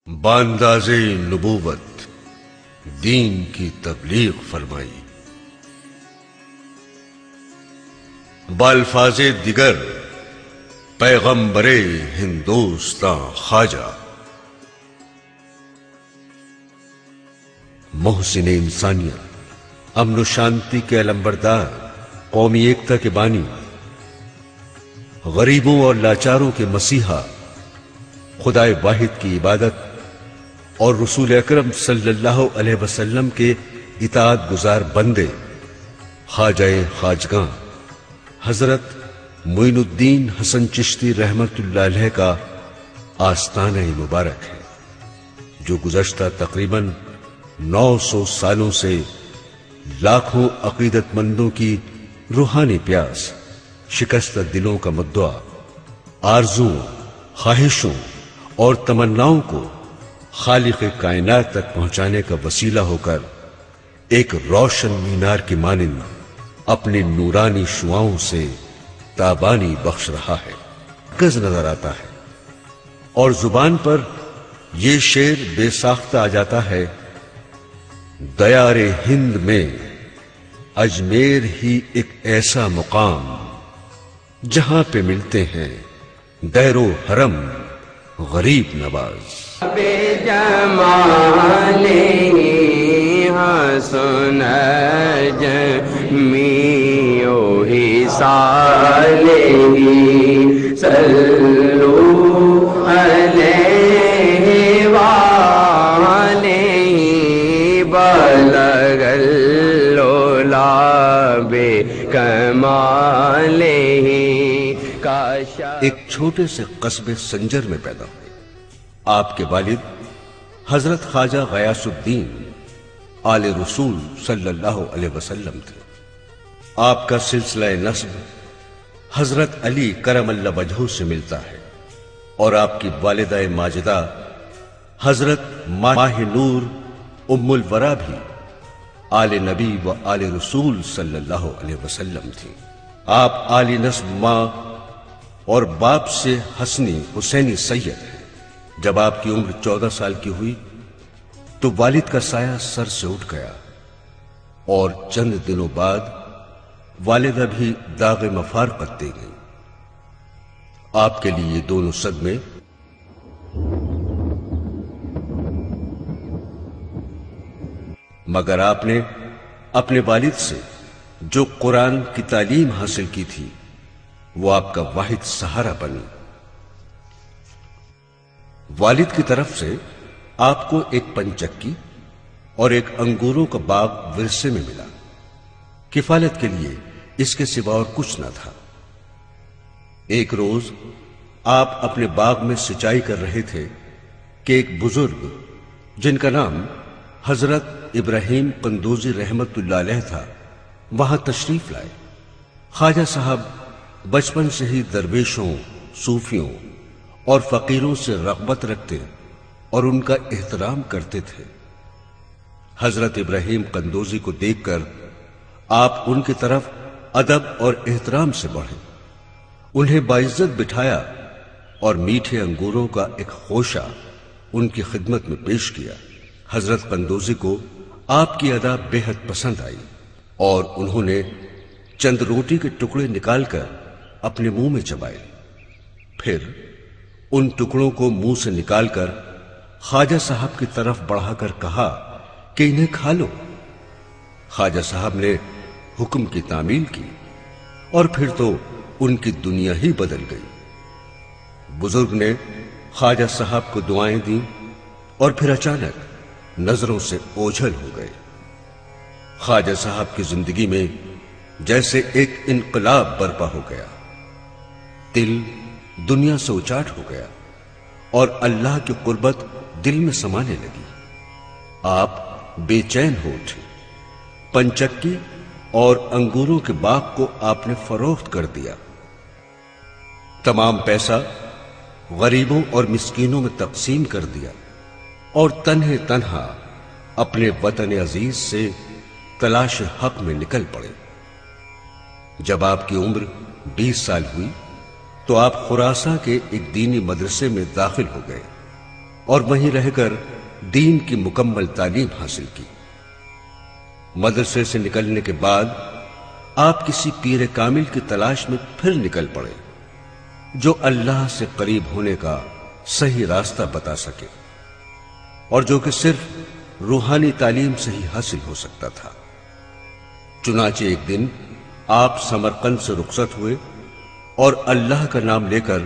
باندازِ نبوت دین کی تبلیغ فرمائی، بالفاظ دیگر پیغمبر ہندوستاں خواجہ، محسن انسانیت، امن و شانتی کے علمبردار، قومی ایکتا کے بانی، غریبوں اور لاچاروں کے مسیحا، خدائے واحد کی عبادت اور رسول اکرم صلی اللہ علیہ وسلم کے اطاعت گزار بندے، خواجہ خواجگاں حضرت معین الدین حسن چشتی رحمت اللہ علیہ کا آستانہ مبارک ہے، جو گزشتہ تقریباً 900 سالوں سے لاکھوں عقیدت مندوں کی روحانی پیاس، شکستہ دلوں کا مدعا، آرزوؤں، خواہشوں اور تمناؤں کو خالق کائنات تک پہنچانے کا وسیلہ ہو کر ایک روشن مینار کی مانند اپنی نورانی شعاؤں سے تابانی بخش رہا ہے، کز نظر آتا ہے، اور زبان پر یہ شعر بے ساختہ آ جاتا ہے: دیار ہند میں اجمیر ہی ایک ایسا مقام جہاں پہ ملتے ہیں دیر و حرم غریب نواز، بے جمالہ حسن جمیع حصالہ صلو علیہ وآلہ بلغ العلا بکمالہ۔ ایک چھوٹے سے قصبے سنجر میں پیدا ہوئے۔ آپ کے والد حضرت خواجہ غیاث الدین آل رسول صلی اللہ علیہ وسلم تھے۔ آپ کا سلسلہ نسب حضرت علی کرم اللہ وجہہ سے ملتا ہے، اور آپ کی والدہ ماجدہ حضرت ماہ نور ام الورا بھی آل نبی و آل رسول صلی اللہ علیہ وسلم تھی۔ آپ آل نسب ماں اور باپ سے حسنی حسینی سید ہیں۔ جب آپ کی عمر 14 سال کی ہوئی تو والد کا سایہ سر سے اٹھ گیا، اور چند دنوں بعد والدہ بھی داغ مفارقت دے گئی۔ آپ کے لیے یہ دونوں صدمے مگر آپ نے اپنے والد سے جو قرآن کی تعلیم حاصل کی تھی وہ آپ کا واحد سہارا بنی۔ والد کی طرف سے آپ کو ایک پنچکی اور ایک انگوروں کا باغ ورثے میں ملا۔ کفالت کے لیے اس کے سوا اور کچھ نہ تھا۔ ایک روز آپ اپنے باغ میں سچائی کر رہے تھے کہ ایک بزرگ جن کا نام حضرت ابراہیم قندوزی رحمت اللہ علیہ تھا وہاں تشریف لائے۔ خواجہ صاحب بچپن سے ہی درویشوں، صوفیوں اور فقیروں سے رغبت رکھتے اور ان کا احترام کرتے تھے۔ حضرت ابراہیم قندوزی کو دیکھ کر آپ ان کی طرف ادب اور احترام سے بڑھے، انہیں باعزت بٹھایا اور میٹھے انگوروں کا ایک خوشہ ان کی خدمت میں پیش کیا۔ حضرت قندوزی کو آپ کی ادا بے حد پسند آئی، اور انہوں نے چند روٹی کے ٹکڑے نکال کر اپنے منہ میں چبائے، پھر ان ٹکڑوں کو منہ سے نکال کر خواجہ صاحب کی طرف بڑھا کر کہا کہ انہیں کھا لو۔ خواجہ صاحب نے حکم کی تعمیل کی، اور پھر تو ان کی دنیا ہی بدل گئی۔ بزرگ نے خواجہ صاحب کو دعائیں دیں، اور پھر اچانک نظروں سے اوجھل ہو گئے۔ خواجہ صاحب کی زندگی میں جیسے ایک انقلاب برپا ہو گیا، دل دنیا سے اچاٹ ہو گیا، اور اللہ کی قربت دل میں سمانے لگی۔ آپ بے چین ہو اٹھے۔ پنچکی اور انگوروں کے باغ کو آپ نے فروخت کر دیا، تمام پیسہ غریبوں اور مسکینوں میں تقسیم کر دیا، اور تنہے تنہا اپنے وطن عزیز سے تلاش حق میں نکل پڑے۔ جب آپ کی عمر 20 سال ہوئی تو آپ خراساں کے ایک دینی مدرسے میں داخل ہو گئے اور وہیں رہ کر دین کی مکمل تعلیم حاصل کی۔ مدرسے سے نکلنے کے بعد آپ کسی پیر کامل کی تلاش میں پھر نکل پڑے جو اللہ سے قریب ہونے کا صحیح راستہ بتا سکے اور جو کہ صرف روحانی تعلیم سے ہی حاصل ہو سکتا تھا۔ چنانچہ ایک دن آپ سمرقند سے رخصت ہوئے اور اللہ کا نام لے کر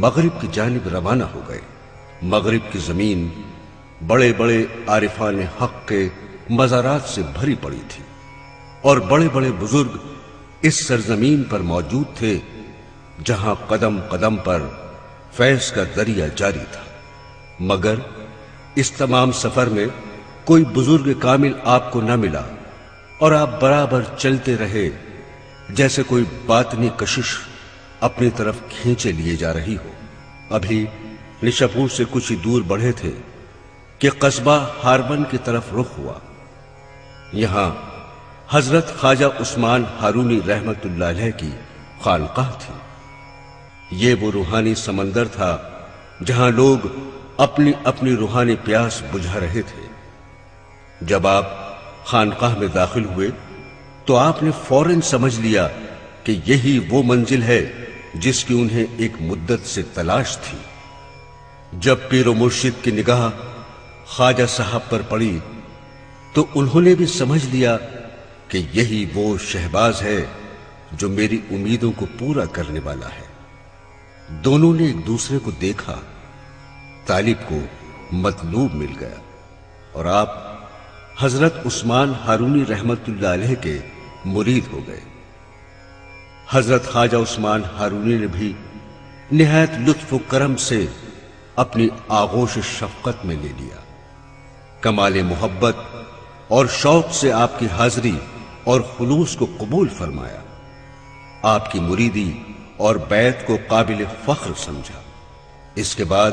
مغرب کی جانب روانہ ہو گئے۔ مغرب کی زمین بڑے بڑے عارفان حق کے مزارات سے بھری پڑی تھی اور بڑے بڑے بزرگ اس سرزمین پر موجود تھے جہاں قدم قدم پر فیض کا دریا جاری تھا، مگر اس تمام سفر میں کوئی بزرگ کامل آپ کو نہ ملا اور آپ برابر چلتے رہے جیسے کوئی باطنی کشش اپنی طرف کھینچے لیے جا رہی ہو۔ ابھی نشاپور سے کچھ ہی دور بڑھے تھے کہ قصبہ ہاربن کی طرف رخ ہوا۔ یہاں حضرت خواجہ عثمان ہارونی رحمت اللہ علیہ کی خانقاہ تھی۔ یہ وہ روحانی سمندر تھا جہاں لوگ اپنی اپنی روحانی پیاس بجھا رہے تھے۔ جب آپ خانقاہ میں داخل ہوئے تو آپ نے فوراً سمجھ لیا کہ یہی وہ منزل ہے جس کی انہیں ایک مدت سے تلاش تھی۔ جب پیر و مرشد کی نگاہ خواجہ صاحب پر پڑی تو انہوں نے بھی سمجھ لیا کہ یہی وہ شہباز ہے جو میری امیدوں کو پورا کرنے والا ہے۔ دونوں نے ایک دوسرے کو دیکھا، طالب کو مطلوب مل گیا اور آپ حضرت عثمان ہارونی رحمت اللہ علیہ کے مرید ہو گئے۔ حضرت خواجہ عثمان ہارونی نے بھی نہایت لطف و کرم سے اپنی آغوش شفقت میں لے لیا، کمال محبت اور شوق سے آپ کی حاضری اور خلوص کو قبول فرمایا، آپ کی مریدی اور بیعت کو قابل فخر سمجھا۔ اس کے بعد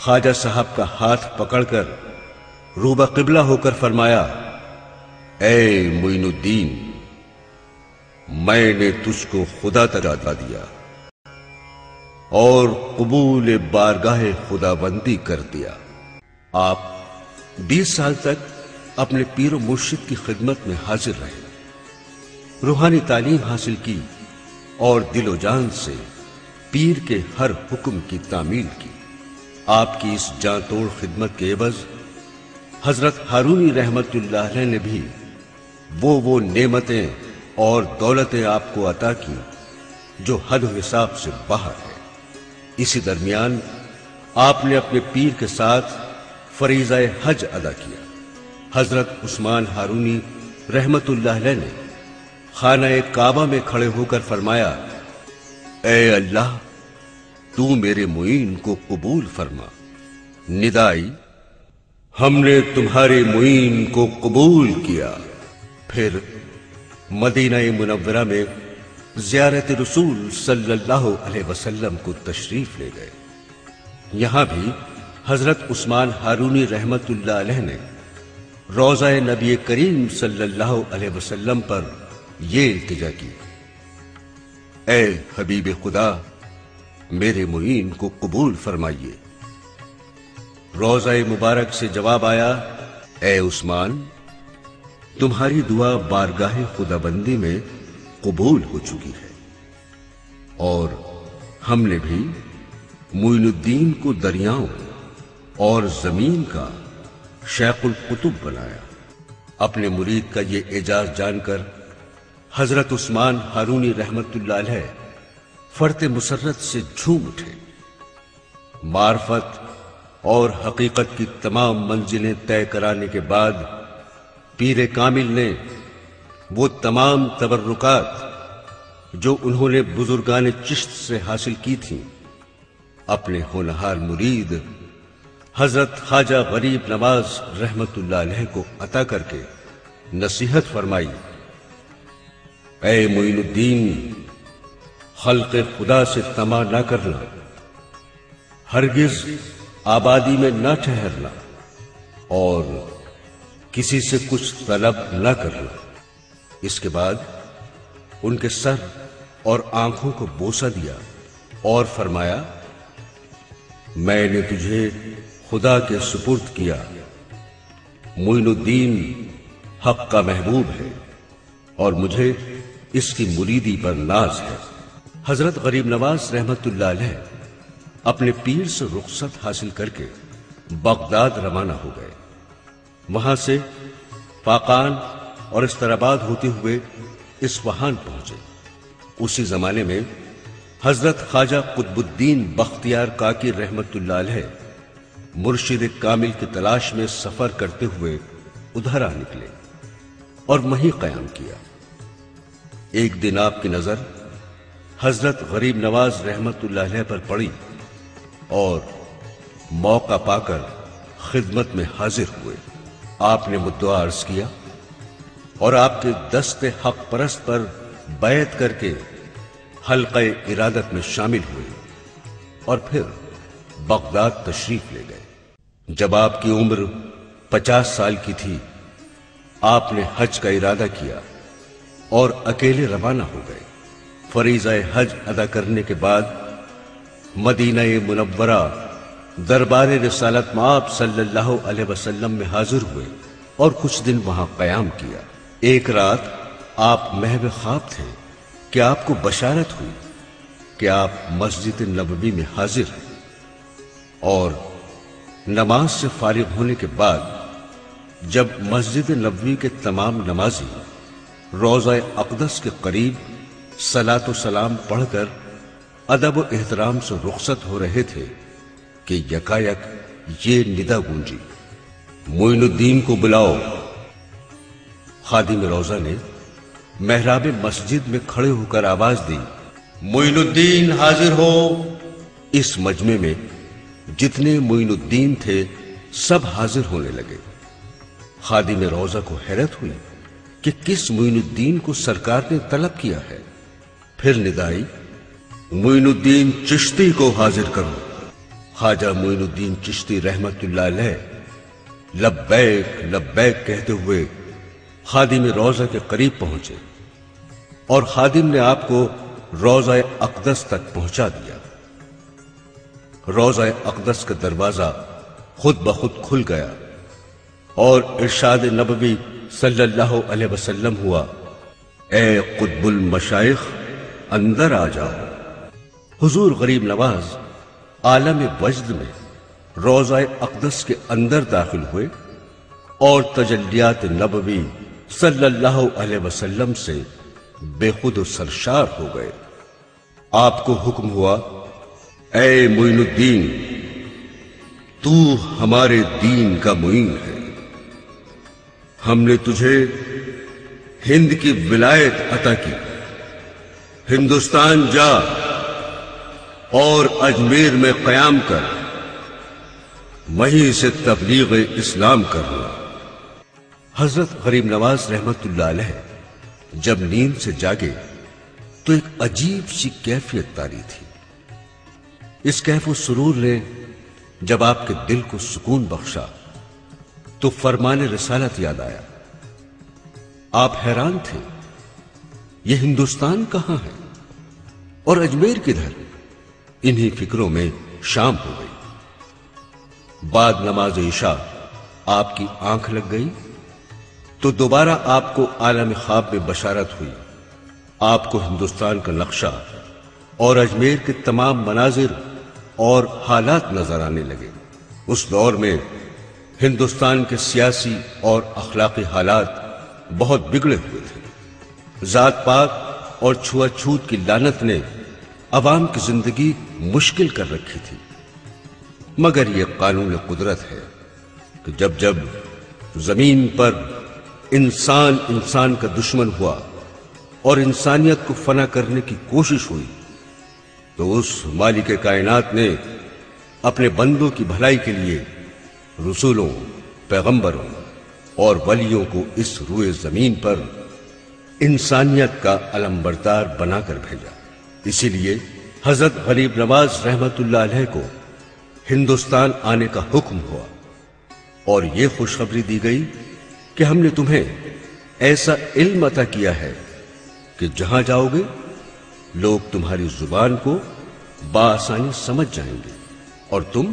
خواجہ صاحب کا ہاتھ پکڑ کر روبہ قبلہ ہو کر فرمایا، اے معین الدین، میں نے تجھ کو خدا تجا دیا اور قبول بارگاہ خدا بندی کر دیا۔ آپ 20 سال تک اپنے پیر و مرشد کی خدمت میں حاضر رہے، روحانی تعلیم حاصل کی اور دل و جان سے پیر کے ہر حکم کی تعمیل کی۔ آپ کی اس جاں توڑ خدمت کے عوض حضرت ہارونی رحمت اللہ علیہ نے بھی وہ نعمتیں اور دولتیں آپ کو عطا کی جو حد و حساب سے باہر ہے۔ اسی درمیان آپ نے اپنے پیر کے ساتھ فریضہ حج ادا کیا۔ حضرت عثمان ہارونی رحمت اللہ علیہ نے خانہ کعبہ میں کھڑے ہو کر فرمایا، اے اللہ، تو میرے معین کو قبول فرما۔ ندائی، ہم نے تمہارے معین کو قبول کیا۔ پھر مدینہ منورہ میں زیارت رسول صلی اللہ علیہ وسلم کو تشریف لے گئے۔ یہاں بھی حضرت عثمان ہارونی رحمت اللہ علیہ نے روضہ نبی کریم صلی اللہ علیہ وسلم پر یہ التجا کی، اے حبیب خدا، میرے معین کو قبول فرمائیے۔ روضہ مبارک سے جواب آیا، اے عثمان، تمہاری دعا بارگاہ خدا بندی میں قبول ہو چکی ہے اور ہم نے بھی معین الدین کو دریاؤں اور زمین کا شیخ القطب بنایا۔ اپنے مرید کا یہ اعجاز جان کر حضرت عثمان ہارونی رحمت اللہ علیہ فرط مسرت سے جھوم اٹھے۔ معرفت اور حقیقت کی تمام منزلیں طے کرانے کے بعد پیر کامل نے وہ تمام تبرکات جو انہوں نے بزرگان چشت سے حاصل کی تھیں اپنے ہونہار مرید حضرت خواجہ غریب نواز رحمت اللہ علیہ کو عطا کر کے نصیحت فرمائی، اے معین الدین، خلق خدا سے طمع نہ کرنا، ہرگز آبادی میں نہ ٹھہرنا اور کسی سے کچھ طلب نہ کرنا۔ اس کے بعد ان کے سر اور آنکھوں کو بوسہ دیا اور فرمایا، میں نے تجھے خدا کے سپرد کیا، معین الدین حق کا محبوب ہے اور مجھے اس کی مریدی پر ناز ہے۔ حضرت غریب نواز رحمت اللہ علیہ اپنے پیر سے رخصت حاصل کر کے بغداد روانہ ہو گئے۔ وہاں سے فاقان اور استراباد ہوتے ہوئے اصفہان پہنچے۔ اسی زمانے میں حضرت خواجہ قطب الدین بختیار کاکی رحمت اللہ علیہ مرشد کامل کی تلاش میں سفر کرتے ہوئے ادھر آ نکلے اور وہیں قیام کیا۔ ایک دن آپ کی نظر حضرت غریب نواز رحمت اللہ علیہ پر پڑی اور موقع پا کر خدمت میں حاضر ہوئے۔ آپ نے مدعا عرض کیا اور آپ کے دست حق پرست پر بیعت کر کے حلقہ ارادت میں شامل ہوئے اور پھر بغداد تشریف لے گئے۔ جب آپ کی عمر 50 سال کی تھی، آپ نے حج کا ارادہ کیا اور اکیلے روانہ ہو گئے۔ فریضہ حج ادا کرنے کے بعد مدینہ منورہ دربار رسالت مآب صلی اللہ علیہ وسلم میں حاضر ہوئے اور کچھ دن وہاں قیام کیا۔ ایک رات آپ محو خواب تھے کہ آپ کو بشارت ہوئی کہ آپ مسجد نبوی میں حاضر ہیں، اور نماز سے فارغ ہونے کے بعد جب مسجد نبوی کے تمام نمازی روضہ اقدس کے قریب صلاۃ و سلام پڑھ کر ادب و احترام سے رخصت ہو رہے تھے کہ یکایک یہ ندا گونجی، معین الدین کو بلاؤ۔ خادم روضہ نے محراب مسجد میں کھڑے ہو کر آواز دی، معین الدین حاضر ہو۔ اس مجمع میں جتنے معین الدین تھے سب حاضر ہونے لگے۔ خادم روضہ کو حیرت ہوئی کہ کس معین الدین کو سرکار نے طلب کیا ہے۔ پھر ندائی، معین الدین چشتی کو حاضر کرو۔ خواجہ معین الدین چشتی رحمت اللہ علیہ لبیک لبیک کہتے ہوئے خادم روضہ کے قریب پہنچے اور خادم نے آپ کو روضہ اقدس تک پہنچا دیا۔ روضہ اقدس کا دروازہ خود بخود کھل گیا اور ارشاد نبوی صلی اللہ علیہ وسلم ہوا، اے قطب المشائخ اندر آ جاؤ۔ حضور غریب نواز عالم وجد میں روضہ اقدس کے اندر داخل ہوئے اور تجلیات نبوی صلی اللہ علیہ وسلم سے بے خود و سرشار ہو گئے۔ آپ کو حکم ہوا، اے معین الدین، تو ہمارے دین کا معین ہے، ہم نے تجھے ہند کی ولایت عطا کی، ہندوستان جا اور اجمیر میں قیام کر، وہیں سے تبلیغ اسلام کرنا۔ حضرت غریب نواز رحمت اللہ علیہ جب نیند سے جاگے تو ایک عجیب سی کیفیت طاری تھی۔ اس کیف و سرور نے جب آپ کے دل کو سکون بخشا تو فرمان رسالت یاد آیا۔ آپ حیران تھے، یہ ہندوستان کہاں ہے اور اجمیر کدھر؟ انہی فکروں میں شام ہو گئی۔ بعد نماز عشاء آپ کی آنکھ لگ گئی تو دوبارہ آپ کو عالم خواب میں بشارت ہوئی۔ آپ کو ہندوستان کا نقشہ اور اجمیر کے تمام مناظر اور حالات نظر آنے لگے۔ اس دور میں ہندوستان کے سیاسی اور اخلاقی حالات بہت بگڑے ہوئے تھے۔ ذات پات اور چھوا چھوت کی لعنت نے عوام کی زندگی مشکل کر رکھی تھی، مگر یہ قانون قدرت ہے کہ جب جب زمین پر انسان کا دشمن ہوا اور انسانیت کو فنا کرنے کی کوشش ہوئی تو اس مالک کائنات نے اپنے بندوں کی بھلائی کے لیے رسولوں، پیغمبروں اور ولیوں کو اس روئے زمین پر انسانیت کا علمبردار بنا کر بھیجا۔ اسی لیے حضرت غریب نواز رحمت اللہ علیہ کو ہندوستان آنے کا حکم ہوا اور یہ خوشخبری دی گئی کہ ہم نے تمہیں ایسا علم عطا کیا ہے کہ جہاں جاؤ گے لوگ تمہاری زبان کو بآسانی سمجھ جائیں گے اور تم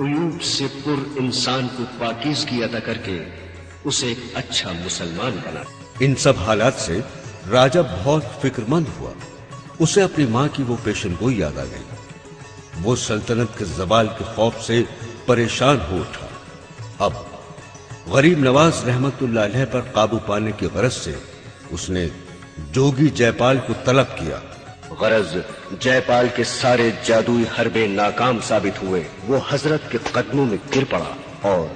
عیوب سے پر انسان کو پاکیزگی عطا کر کے اسے ایک اچھا مسلمان بنا۔ ان سب حالات سے راجہ بہت فکر مند ہوا۔ اسے اپنی ماں کی وہ پیشن گوئی یاد آ گئی۔ وہ سلطنت کے زوال کے خوف سے پریشان ہو اٹھا۔ اب غریب نواز رحمت اللہ علیہ پر قابو پانے کی غرض سے اس نے جوگی جے پال کو طلب کیا۔ غرض جے پال کے سارے جادوئی حربے ناکام ثابت ہوئے۔ وہ حضرت کے قدموں میں گر پڑا اور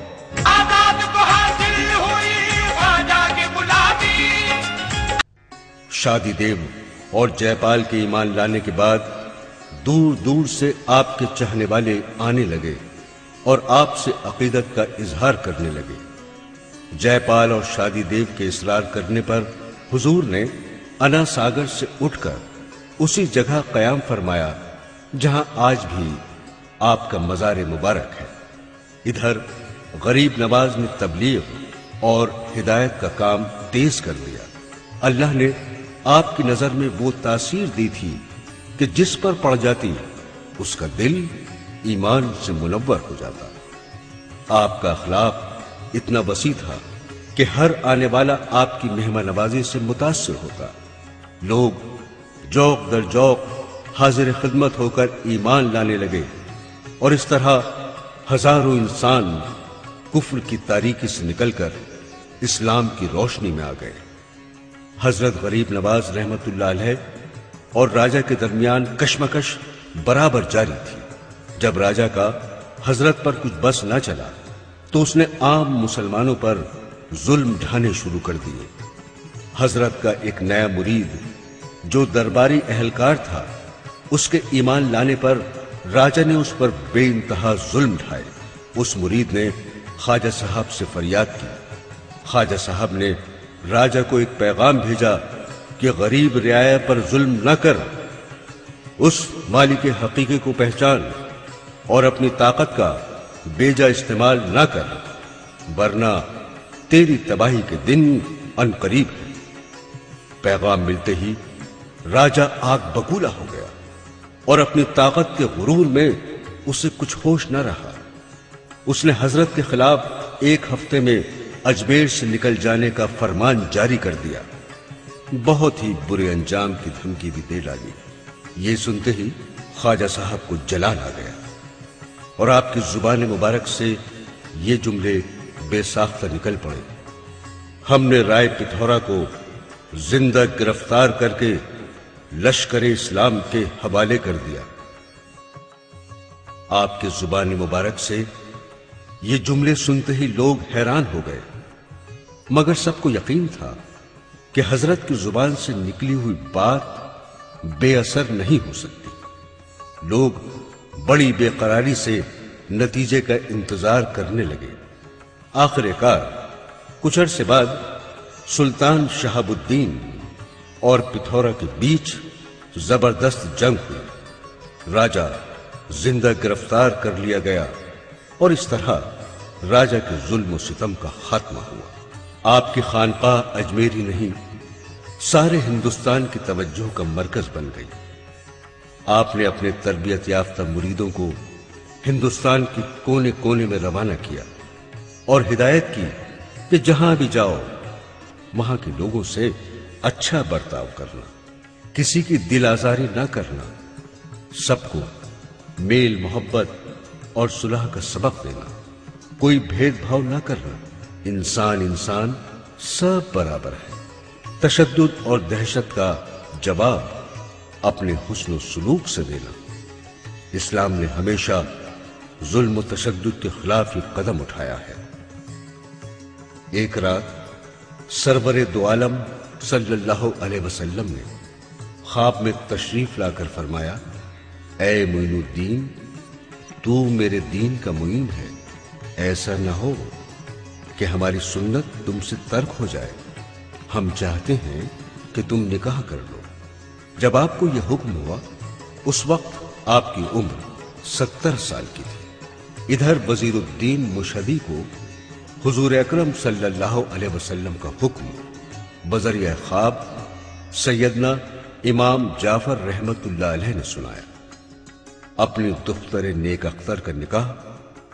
آزاد کو حاصل ہوئی خواجہ کی غلامی۔ شادی دیو اور جے پال کے ایمان لانے کے بعد دور دور سے آپ کے چاہنے والے آنے لگے اور آپ سے عقیدت کا اظہار کرنے لگے۔ جے پال اور شادی دیو کے اصرار کرنے پر حضور نے انا ساگر سے اٹھ کر اسی جگہ قیام فرمایا جہاں آج بھی آپ کا مزار مبارک ہے۔ ادھر غریب نواز نے تبلیغ اور ہدایت کا کام تیز کر دیا۔ اللہ نے آپ کی نظر میں وہ تاثیر دی تھی کہ جس پر پڑ جاتی اس کا دل ایمان سے منور ہو جاتا۔ آپ کا اخلاق اتنا وسیع تھا کہ ہر آنے والا آپ کی مہمان نوازی سے متاثر ہوتا۔ لوگ جوق در جوق حاضر خدمت ہو کر ایمان لانے لگے اور اس طرح ہزاروں انسان کفر کی تاریکی سے نکل کر اسلام کی روشنی میں آ گئے۔ حضرت غریب نواز رحمت اللہ علیہ اور راجہ کے درمیان کشمکش برابر جاری تھی۔ جب راجہ کا حضرت پر کچھ بس نہ چلا تو اس نے عام مسلمانوں پر ظلم ڈھانے شروع کر دیے۔ حضرت کا ایک نیا مرید جو درباری اہلکار تھا، اس کے ایمان لانے پر راجہ نے اس پر بے انتہا ظلم ڈھائے۔ اس مرید نے خواجہ صاحب سے فریاد کی۔ خواجہ صاحب نے راجہ کو ایک پیغام بھیجا کہ غریب رعایا پر ظلم نہ کر، اس مالک حقیقی کو پہچان اور اپنی طاقت کا بیجا استعمال نہ کر، ورنہ تیری تباہی کے دن ان قریب ہے۔ پیغام ملتے ہی راجہ آگ بگولا ہو گیا اور اپنی طاقت کے غرور میں اسے کچھ ہوش نہ رہا۔ اس نے حضرت کے خلاف ایک ہفتے میں اجمیر سے نکل جانے کا فرمان جاری کر دیا۔ بہت ہی برے انجام کی دھمکی بھی دے ڈالی۔ یہ سنتے ہی خواجہ صاحب کو جلال آ گیا اور آپ کی زبان مبارک سے یہ جملے بے ساختہ نکل پڑے: ہم نے رائے پتھورا کو زندہ گرفتار کر کے لشکر اسلام کے حوالے کر دیا۔ آپ کی زبان مبارک سے یہ جملے سنتے ہی لوگ حیران ہو گئے، مگر سب کو یقین تھا کہ حضرت کی زبان سے نکلی ہوئی بات بے اثر نہیں ہو سکتی۔ لوگ بڑی بے قراری سے نتیجے کا انتظار کرنے لگے۔ آخر کار کچھ عرصے بعد سلطان شہاب الدین اور پتھورا کے بیچ زبردست جنگ ہوئی۔ راجہ زندہ گرفتار کر لیا گیا اور اس طرح راجہ کے ظلم و ستم کا خاتمہ ہوا۔ آپ کی خانقاہ اجمیر ہی نہیں، سارے ہندوستان کی توجہ کا مرکز بن گئی۔ آپ نے اپنے تربیت یافتہ مریدوں کو ہندوستان کی کونے کونے میں روانہ کیا اور ہدایت کی کہ جہاں بھی جاؤ وہاں کے لوگوں سے اچھا برتاؤ کرنا، کسی کی دل آزاری نہ کرنا، سب کو میل محبت اور صلح کا سبق دینا، کوئی بھید بھاؤ نہ کرنا، انسان سب برابر ہے۔ تشدد اور دہشت کا جواب اپنے حسن و سلوک سے دینا۔ اسلام نے ہمیشہ ظلم و تشدد کے خلاف ہی قدم اٹھایا ہے۔ ایک رات سرور دو عالم صلی اللہ علیہ وسلم نے خواب میں تشریف لا کر فرمایا: اے معین الدین، تو میرے دین کا معین ہے، ایسا نہ ہو کہ ہماری سنت تم سے ترک ہو جائے، ہم چاہتے ہیں کہ تم نکاح کر لو۔ جب آپ کو یہ حکم ہوا اس وقت آپ کی عمر 70 سال کی تھی۔ ادھر وزیر الدین مشہدی کو حضور اکرم صلی اللہ علیہ وسلم کا حکم بذریعہ خواب سیدنا امام جعفر رحمت اللہ علیہ نے سنایا۔ اپنی دختر نیک اختر کا نکاح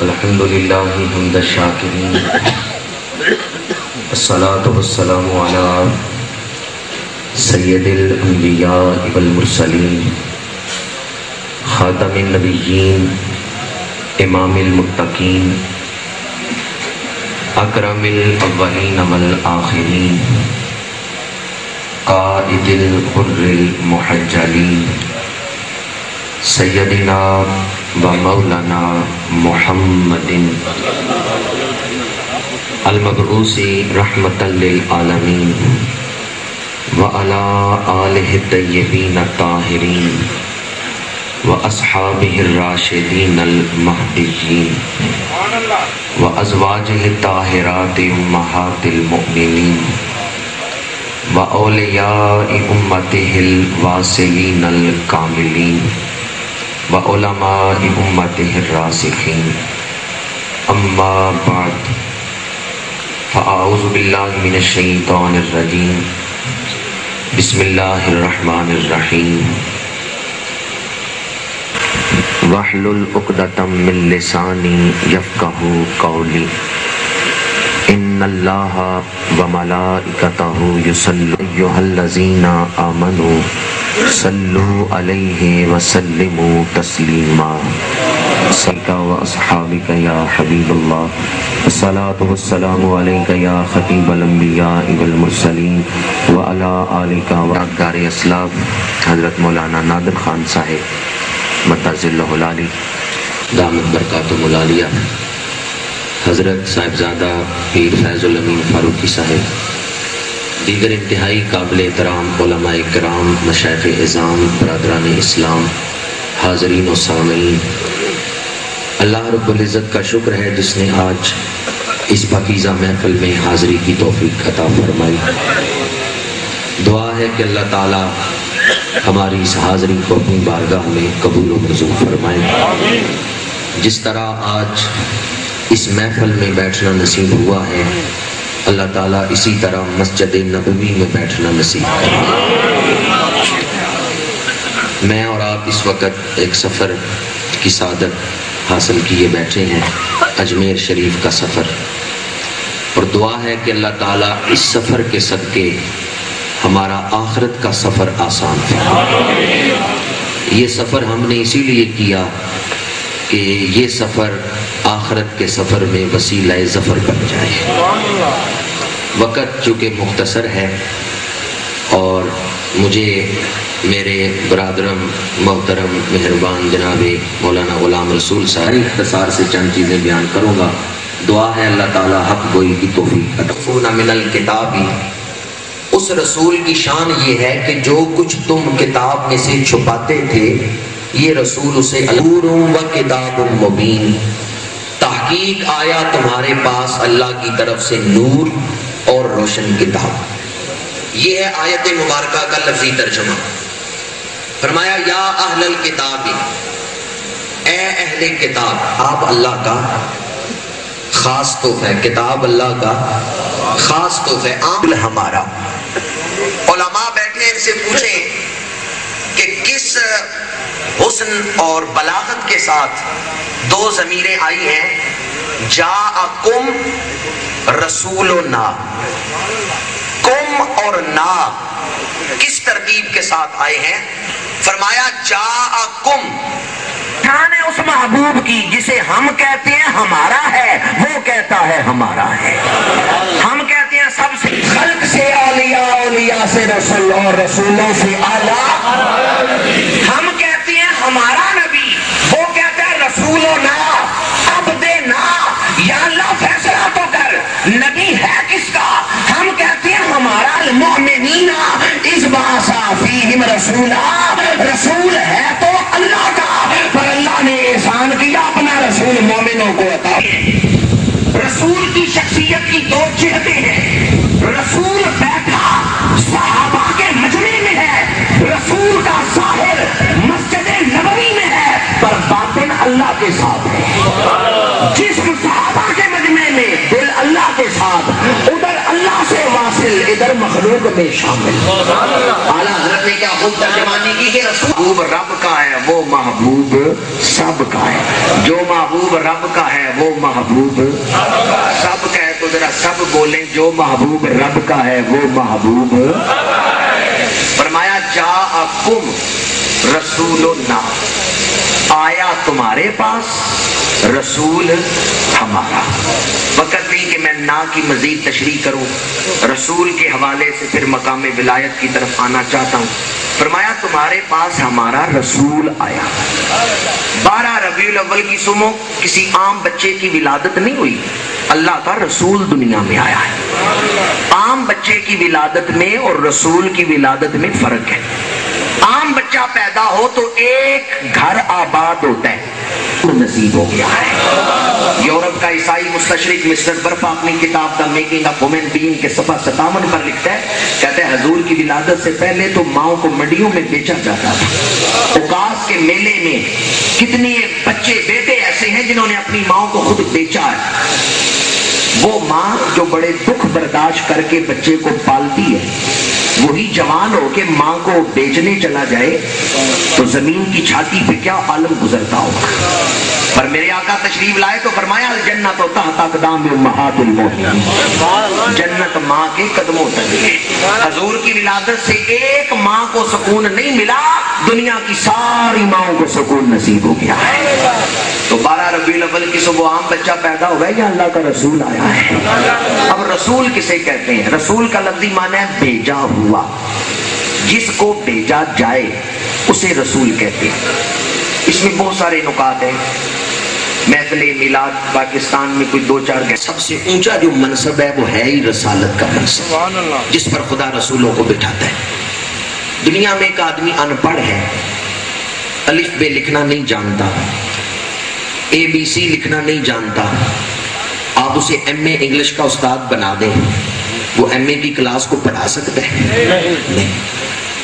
الحمد للہ حمد الشاکرین الصلاة والسلام علی سید الانبیاء والمرسلین خاتم النبیین امام المتقین اکرم الاولین والآخرین قائد الغر المحجلین سیدنا و مولانا محمد المبعوث رحمتا للعالمین وعلی آلہ الطیبین الطاہرین واصحابہ الراشدین المہدیین وازواجہ الطاہرات امہات المؤمنین واولیاء امتہ الواصلین الکاملین وعلماء امتہ الراسخین اما بعد فاعوذ باللہ من الشیطان الرجیم بسم اللہ الرحمن الرحیم واحلل عقدۃ من لسانی یفقہوا قولی ان اللہ وملائکتہ یصلون ایھا الذین آمنوا صلوا علیہ وسلموا تسلیما صلک واصحابک یا حبیب اللہ الصلاۃ والسلام علیک یا خطیب الانبیاء والمرسلین وعلی آلک وعدار اسلاف حضرت مولانا نادر خان صاحب مدظ اللہ العالی دامت برکاتہ العالیہ، حضرت صاحبزادہ پیر فیض الامین فاروقی صاحب، دیگر انتہائی قابل احترام علماء کرام، مشائخ اعظام، برادران اسلام، حاضرین و سامعین، اللہ رب العزت کا شکر ہے جس نے آج اس پاکیزہ محفل میں حاضری کی توفیق عطا فرمائی۔ دعا ہے کہ اللہ تعالی ہماری اس حاضری کو اپنی بارگاہ میں قبول و منظور فرمائے۔ جس طرح آج اس محفل میں بیٹھنا نصیب ہوا ہے، اللہ تعالیٰ اسی طرح مسجد نبوی میں بیٹھنا نصیب کرے۔ میں اور آپ اس وقت ایک سفر کی سعادت حاصل کیے بیٹھے ہیں، اجمیر شریف کا سفر، اور دعا ہے کہ اللہ تعالیٰ اس سفر کے صدقے ہمارا آخرت کا سفر آسان فرمائے۔ یہ سفر ہم نے اسی لیے کیا کہ یہ سفر آخرت کے سفر میں وسیلہ ظفر بن جائے۔ وقت چونکہ مختصر ہے اور مجھے میرے برادرم محترم مہربان جناب مولانا غلام رسول صاحب اختصار سے چند چیزیں بیان کروں گا۔ دعا ہے اللہ تعالیٰ حق گوئی کی توفیق عطا من الکتاب، اس رسول کی شان یہ ہے کہ جو کچھ تم کتاب میں سے چھپاتے تھے یہ رسول اسے نور و کتاب مبین، تحقیق آیا تمہارے پاس اللہ کی طرف سے نور اور روشن کتاب۔ یہ ہے آیت مبارکہ کا لفظی ترجمہ۔ فرمایا یا اہل الکتاب، اے اہل کتاب، آپ اللہ کا خاص تحفہ، کتاب اللہ کا خاص تحفہ، عام ہمارا۔ علماء بیٹھے ان سے پوچھیں کہ کس حسن اور بلاغت کے ساتھ دو ضمیریں آئی ہیں، جاءکم رسولنا، کم اور نا کس ترتیب کے ساتھ آئے ہیں؟ فرمایا جاءکم، شان ہے اس محبوب کی جسے ہم کہتے ہیں ہمارا ہے، وہ کہتا ہے ہمارا ہے۔ ہم کہتے ہیں سب سے خلق سے اولیاء، اولیاء سے رسول اور رسولوں سے اعلیٰ۔ ہم کہتے ہیں ہمارا نبی، وہ کہتا ہے رسولنا، عبدنا، یا اللہ فیصلہ تو کر نبی ہے کس کا؟ ہم کہتے ہیں ہمارا المؤمنین اذ بعث فیہم رسولا، رسول ہے تو اللہ کا، پر اللہ نے احسان کیا اپنا رسول مومنوں کو عطا کیا۔ رسول کی شخصیت کی دو جہتیں ہیں، رسول بیٹھا صحابہ کے مجمع میں ہے، رسول کا ظاہر مسجد نبوی میں ہے، پر باطن اللہ کے ساتھ ہے۔ جسم صحابہ کے مجمع میں، دل اللہ کے ساتھ، ادھر اللہ سے واسطہ حاصل ادھر مخلوق میں شامل۔ اعلیٰ حضرت نے کیا خوب ترجمانی کی کہ رسول محبوب رب کا ہے وہ محبوب سب کا ہے، جو محبوب رب کا ہے وہ محبوب سب کا ہے۔ تو ذرا سب بولیں جو محبوب رب کا ہے وہ محبوب۔ فرمایا جاءکم رسولنا، آیا تمہارے پاس رسول ہمارا۔ وقت نہیں کہ میں نا کی مزید تشریح کروں، رسول کے حوالے سے پھر مقام ولایت کی طرف آنا چاہتا ہوں۔ فرمایا تمہارے پاس ہمارا رسول آیا۔ 12 ربیع الاول کی صبح کسی عام بچے کی ولادت نہیں ہوئی، اللہ کا رسول دنیا میں آیا ہے۔ عام بچے کی ولادت میں اور رسول کی ولادت میں فرق ہے۔ عام بچہ پیدا ہو تو ایک گھر آباد ہوتا ہے، وہ نصیب ہو گیا ہے۔ یورپ کا عیسائی مستشرق مسٹر برفا اپنی کتاب the making of woman being کے صفحہ 57 پر لکھتا ہے، کہتا ہے حضور کی ولادت سے پہلے تو ماؤں کو منڈیوں میں بیچا جاتا تھا۔ اوقاس کے میلے میں کتنے بچے بیٹے ایسے ہیں جنہوں نے اپنی ماؤں کو خود بیچا ہے۔ وہ ماں جو بڑے دکھ برداشت کر کے بچے کو پالتی ہے، وہی جوان ہو کے ماں کو بیچنے چلا جائے تو زمین کی چھاتی پہ کیا عالم گزرتا ہوگا۔ پر میرے آقا تشریف لائے تو فرمایا الجنت تحت اقدام امہات المؤمنین، جنت ماں کے قدموں تک ہے۔ حضور کی ولادت سے ایک ماں کو سکون نہیں ملا، دنیا کی ساری ماؤں کو سکون نصیب ہو گیا ہے۔ تو 12 ربیع الاول کی صبح عام بچہ پیدا ہوا ہے یا اللہ کا رسول آیا ہے؟ اب رسول کسے کہتے ہیں؟ رسول کا لفظی معنی ہے بھیجا ہوا، جس کو بھیجا جائے اسے رسول کہتے ہیں۔ اس میں بہت سارے نکات ہیں، محفل میلاد پاکستان میں کوئی 2-4 گئے۔ سب سے اونچا جو منصب ہے وہ ہے ہی رسالت کا منصب، جس پر خدا رسولوں کو بٹھاتا ہے۔ دنیا میں ایک آدمی ان پڑھ ہے، الف بے لکھنا نہیں جانتا، ABC لکھنا نہیں جانتا، آپ اسے MA انگلش کا استاد بنا دیں، وہ MA کی کلاس کو پڑھا سکتا ہے؟ نہیں۔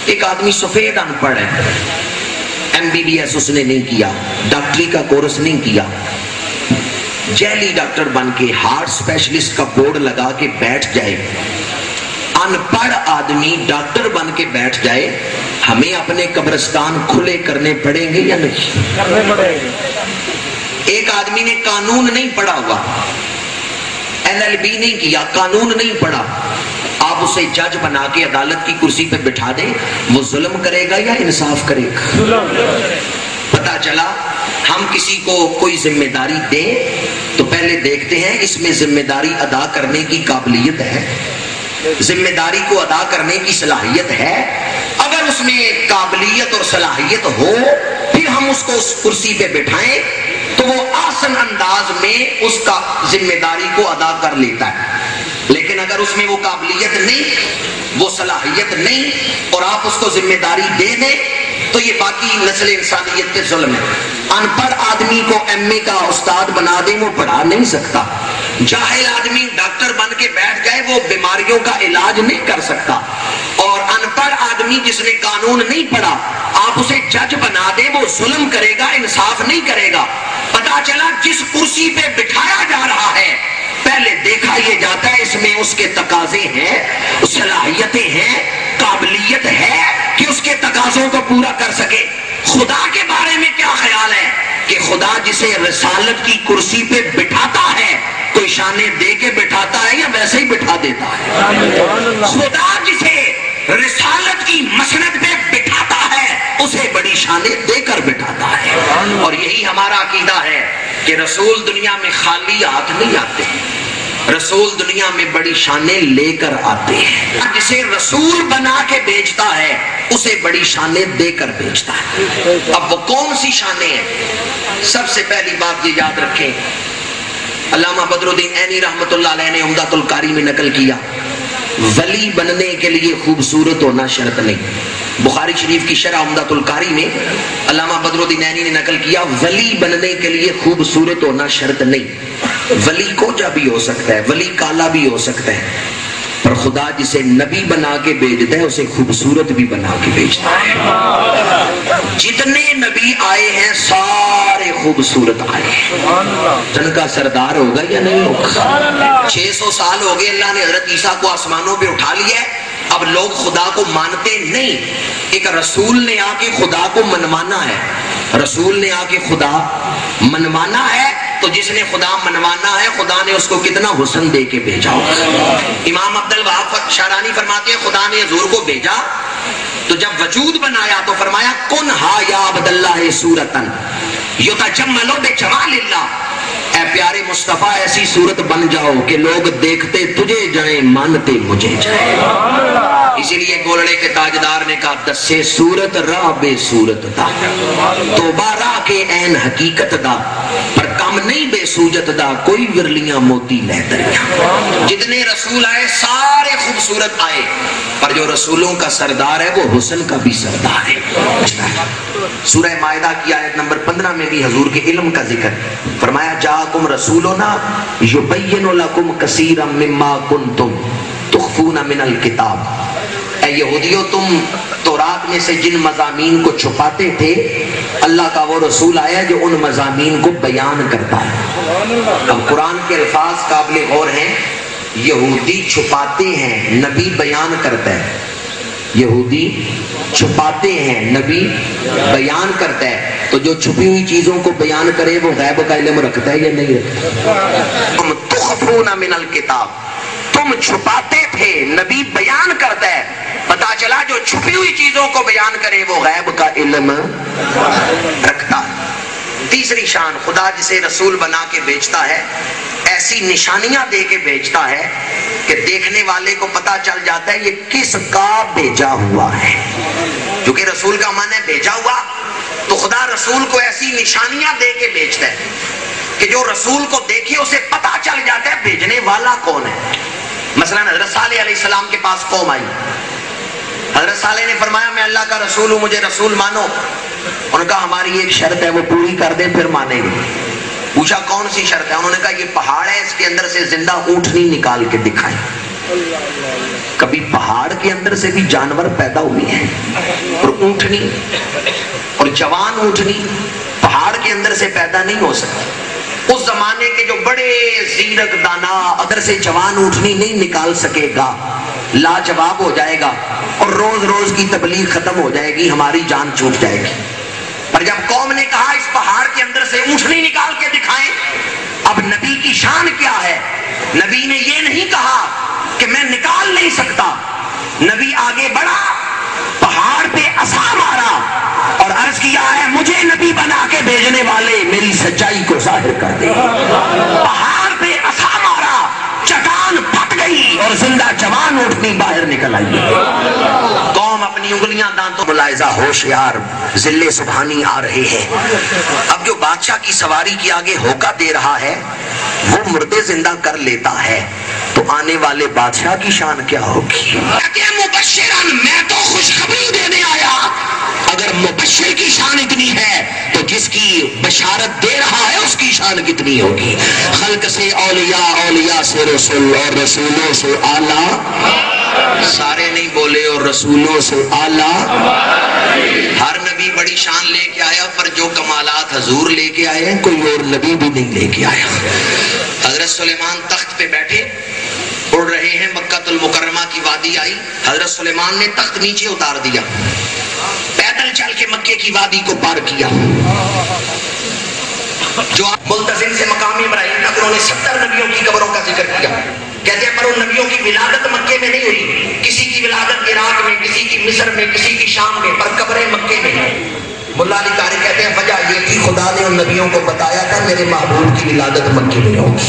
ایک آدمی سفید ان پڑھ ہے، MBBS اس نے نہیں کیا، ڈاکٹری کا کورس نہیں کیا، جیلی ڈاکٹر بن کے ہارٹ اسپیشلسٹ کا بورڈ لگا کے بیٹھ جائے، ان پڑھ آدمی ڈاکٹر بن کے بیٹھ جائے، ہمیں اپنے قبرستان کھلے کرنے پڑیں گے یا نہیں؟ کرنے پڑیں گے۔ ایک آدمی نے قانون نہیں پڑھا ہوا، LLB نہیں کیا، قانون نہیں پڑھا، آپ اسے جج بنا کے عدالت کی کرسی پہ بٹھا دیں، وہ ظلم کرے گا یا انصاف کرے گا؟ پتا چلا ہم کسی کو کوئی ذمہ داری دیں تو پہلے دیکھتے ہیں اس میں ذمہ داری ادا کرنے کی قابلیت ہے، ذمہ داری کو ادا کرنے کی صلاحیت ہے۔ اگر اس میں قابلیت اور صلاحیت ہو پھر ہم اس کو اس کرسی پہ بٹھائیں تو وہ آسن انداز میں اس کا ذمہ داری کو ادا کر لیتا ہے۔ لیکن اگر اس میں وہ قابلیت نہیں، وہ صلاحیت نہیں، اور آپ اس کو ذمہ داری دے دیں تو یہ باقی نسل انسانیت پہ ظلم ہے۔ ان پڑھ آدمی کو MA کا استاد بنا دیں، وہ پڑھا نہیں سکتا۔ جاہل آدمی ڈاکٹر بن کے بیٹھ جائے، وہ بیماریوں کا علاج نہیں کر سکتا۔ اور ان پڑھ آدمی جس نے قانون نہیں پڑھا، آپ اسے جج بنا دیں، وہ ظلم کرے گا، انصاف نہیں کرے گا۔ پتا چلا جس کرسی پہ بٹھایا جا رہا ہے پہلے دیکھا یہ جاتا ہے اس میں اس کے تقاضے ہیں، صلاحیتیں ہیں، قابلیت ہے کہ اس کے تقاضوں کو پورا کر سکے۔ خدا کے بارے میں کیا خیال ہے کہ خدا جسے رسالت کی کرسی پہ بٹھاتا ہے کوئی شانے دے کے بٹھاتا ہے یا ویسے ہی بٹھا دیتا ہے؟ خدا جسے رسالت کی مسند پہ بٹھاتا ہے اسے بڑی شانے دے کر بٹھاتا ہے۔ اور یہی ہمارا عقیدہ ہے کہ رسول دنیا میں خالی ہاتھ نہیں آتے ہیں، رسول دنیا میں بڑی شانیں لے کر آتے ہیں۔ جسے رسول بنا کے بیچتا ہے اسے بڑی شانیں دے کر بیچتا ہے۔ اب وہ کون سی شانیں ہیں؟ سب سے پہلی بات یہ یاد رکھیں، علامہ بدر الدین عینی رحمت اللہ علیہ نے عمدۃ القاری میں نقل کیا، ولی بننے کے لیے خوبصورت ہونا شرط نہیں۔ بخاری شریف کی شرح عمدۃ القاری میں علامہ بدر الدین عینی نے نقل کیا، ولی بننے کے لیے خوبصورت ہونا شرط نہیں، ولی کوجا بھی ہو سکتا ہے، ولی کالا بھی ہو سکتا ہے، پر اور خدا جسے نبی بنا کے بھیجتا ہے اسے خوبصورت بھی بنا کے بھیجتا ہے۔ جتنے نبی آئے ہیں سارے خوبصورت آئے ہیں۔ جن کا سردار ہوگا یا نہیں ہوگا؟ 600 سال ہو گئے اللہ نے حضرت عیسیٰ کو آسمانوں پہ اٹھا لیا ہے، اب لوگ خدا کو مانتے نہیں۔ ایک رسول نے آ کے خدا کو منوانا ہے، رسول نے آ کے خدا منوانا ہے، تو جس نے خدا منوانا ہے خدا نے اس کو کتنا حسن دے کے بھیجا ہوگا۔ امام عبد الوہاب شعرانی فرماتے ہیں خدا نے حضور کو بھیجا تو جب وجود بنایا تو فرمایا کن ہا یا عبد اللہ صورتن یتجملو بجمال اللہ، اے پیارے مصطفیٰ ایسی صورت بن جاؤ کہ لوگ دیکھتے تجھے جائیں مانتے مجھے جائیں۔ اسی لیے گولڑے کے تاجدار نے کہا دسے صورت راہ بے صورت دا، توبہ راہ کے عین حقیقت دا، پر کم نہیں بے سوجت دا، کوئی ورلیاں موتی لے دریا۔ جتنے رسول آئے سارے خوبصورت آئے، پر جو رسولوں کا سردار ہے وہ حسن کا بھی سردار ہے۔ سورہ مائدہ کی آیت نمبر 15 میں بھی حضور کے علم کا ذکر فرمایا جاءکم رسولنا یبین لکم کثیرا مما کنتم تخفون من الکتاب، اے یہودیو تم تورات میں سے جن مضامین کو چھپاتے تھے اللہ کا وہ رسول آیا جو ان مضامین کو بیان کرتا ہے۔ اب قرآن کے الفاظ قابل غور ہیں، یہودی چھپاتے ہیں نبی بیان کرتا ہے، یہودی چھپاتے ہیں نبی بیان کرتا ہے، تو جو چھپی ہوئی چیزوں کو بیان کرے وہ غیب کا علم رکھتا ہے یا نہیں رکھتا؟ تم تخفون من الکتاب، تم چھپاتے تھے نبی بیان کرتا ہے، پتا چلا جو چھپی ہوئی چیزوں کو بیان کرے وہ غیب کا علم رکھتا ہے۔ تیسری شان، خدا جسے رسول بنا کے بھیجتا ہے ایسی نشانیاں دے کے بھیجتا ہے کہ دیکھنے والے کو پتا چل جاتا ہے یہ کس کا بھیجا ہوا ہے۔ کیونکہ رسول کا معنی ہے بھیجا ہوا، تو خدا رسول کو ایسی نشانیاں دے کے بھیجتا ہے کہ جو رسول کو دیکھے اسے پتا چل جاتا ہے بھیجنے والا کون ہے۔ مثلا حضرت صالح علیہ السلام کے پاس قوم آئی، حضرت صالح نے فرمایا میں اللہ کا رسول ہوں مجھے رسول مانو، انہوں نے کہا ہماری ایک شرط ہے وہ پوری کر دیں پھر مانیں گے۔ پوچھا کون سی شرط ہے؟ انہوں نے کہا یہ پہاڑ ہے اس کے اندر سے زندہ اونٹنی نکال کے دکھائیں۔ کبھی پہاڑ کے اندر سے بھی جانور پیدا ہوئے ہیں، اور اونٹنی اور جوان اونٹنی پہاڑ کے اندر سے پیدا نہیں ہو سکتی۔ اس زمانے کے جو بڑے زیرک دانا اگر سے جوان اونٹنی نہیں نکال سکے گا لاجواب ہو جائے گا اور روز روز کی تبلیغ ختم ہو جائے گی، ہماری جان چھوٹ جائے گی۔ پر جب قوم نے کہا اس پہاڑ کے اندر سے اونٹنی نکال کے دکھائیں، اب نبی کی شان کیا ہے؟ نبی نے یہ نہیں کہا کہ میں نکال نہیں سکتا، نبی آگے بڑھا، پہاڑ پہ عصا مارا اور عرض کیا ہے مجھے نبی بنا کے بھیجنے والے میری سچائی کو ظاہر کر دے۔ پہاڑ پہ عصا مارا، چٹان پھٹ گئی اور زندہ جوان اونٹنی باہر نکل آئی۔ قوم اپنی انگلیاں دانتوں ملاحظہ ہوشیار ذل سبحانی آ رہے ہیں۔ اب جو بادشاہ کی سواری کی آگے ہوکا دے رہا ہے وہ مردے زندہ کر لیتا ہے، تو آنے والے بادشاہ کی شان کیا ہوگی؟ مبشرن، میں تو خوشخبری دینے آیا۔ اگر مبشر کی شان اتنی ہے تو جس کی بشارت دے رہا ہے اس کی شان کتنی ہوگی؟ خلق سے اولیاء، اولیاء سے رسول، اور رسولوں سے اعلیٰ، سارے نہیں بولے، اور رسولوں سے اعلیٰ۔ ہر نبی بڑی شان لے کے آیا، پر جو کمالات حضور لے کے آئے ہیں کوئی اور نبی بھی نہیں لے کے آیا۔ حضرت سلیمان تخت پہ بیٹھے اڑ رہے ہیں، مکہ المکرمہ کی وادی آئی، حضرت سلیمان نے تخت نیچے اتار دیا، پیدل چل کے مکے کی وادی کو پار کیا۔ جو ملتزم سے مقام ابراہیم تک انہوں نے 70 نبیوں کی قبروں کا ذکر کیا، کہتے ہیں پر ان نبیوں کی ولادت مکے میں نہیں ہوئی، کسی کی ولادت عراق میں، کسی کی مصر میں، کسی کی شام میں، پر قبریں مکے میں۔ ملا علی قاری کہتے ہیں وجہ یہ تھی خدا نے ان نبیوں کو بتایا تھا میرے محبوب کی ولادت مکے میں ہوگی،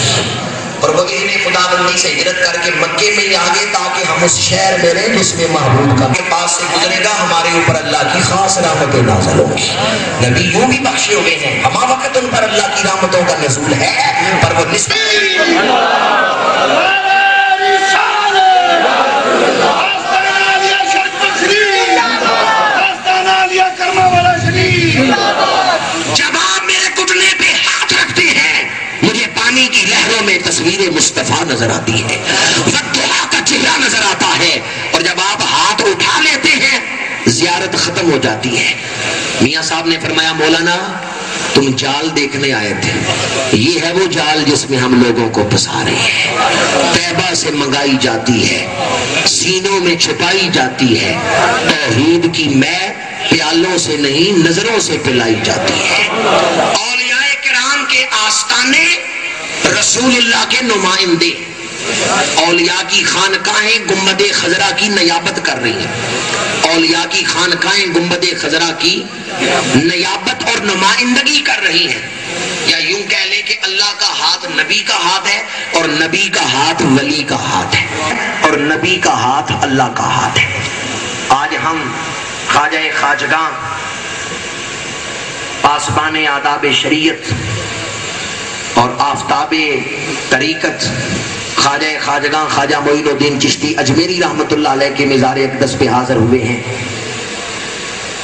اور وہ نے خدا بندی سے ہجرت کر کے مکے میں ہی آگے تاکہ ہم اس شہر میں رہیں جس میں محبوب کا کے پاس سے گزرے گا ہمارے اوپر اللہ کی خاص رحمتیں نازل ہوگی۔ نبی یوں بھی بخشے ہوئے ہیں، ہما وقت ان پر اللہ کی رحمتوں کا نزول ہے، پر وہ نسبت جب آپ میرے گھٹنے پہ ہاتھ رکھتے ہیں مجھے پانی کی لہروں میں تصویر مصطفیٰ نظر آتی ہے، ودعا کا چہرہ نظر ختم ہو جاتی ہے۔ میاں صاحب نے فرمایا مولانا تم جال دیکھنے آئے تھے، یہ ہے وہ جال جس میں ہم لوگوں کو پھنسا رہے ہیں۔ طیبہ سے منگائی جاتی ہے، سینوں میں چھپائی جاتی ہے، توحید کی میں پیالوں سے نہیں نظروں سے پلائی جاتی ہے۔ اولیاء کرام کے آستانے رسول اللہ کے نمائندے، اولیاء کی خانقاہیں گنبد خضرا کی نیابت کر رہی ہیں، اولیاء کی خانقاہیں گنبد خضرا کی نیابت اور نمائندگی کر رہی ہیں، یا یوں کہہ لیں کہ اللہ کا ہاتھ نبی کا ہاتھ ہے اور نبی کا ہاتھ ولی کا ہاتھ ہے اور نبی کا ہاتھ اللہ کا ہاتھ ہے۔ آج ہم خواجہ خواجگاں پاسبان آداب شریعت اور آفتاب طریقت خواجہ خواجگاں خواجہ معین الدین چشتی اجمیری رحمت اللہ علیہ کے مزار اقدس پہ حاضر ہوئے ہیں،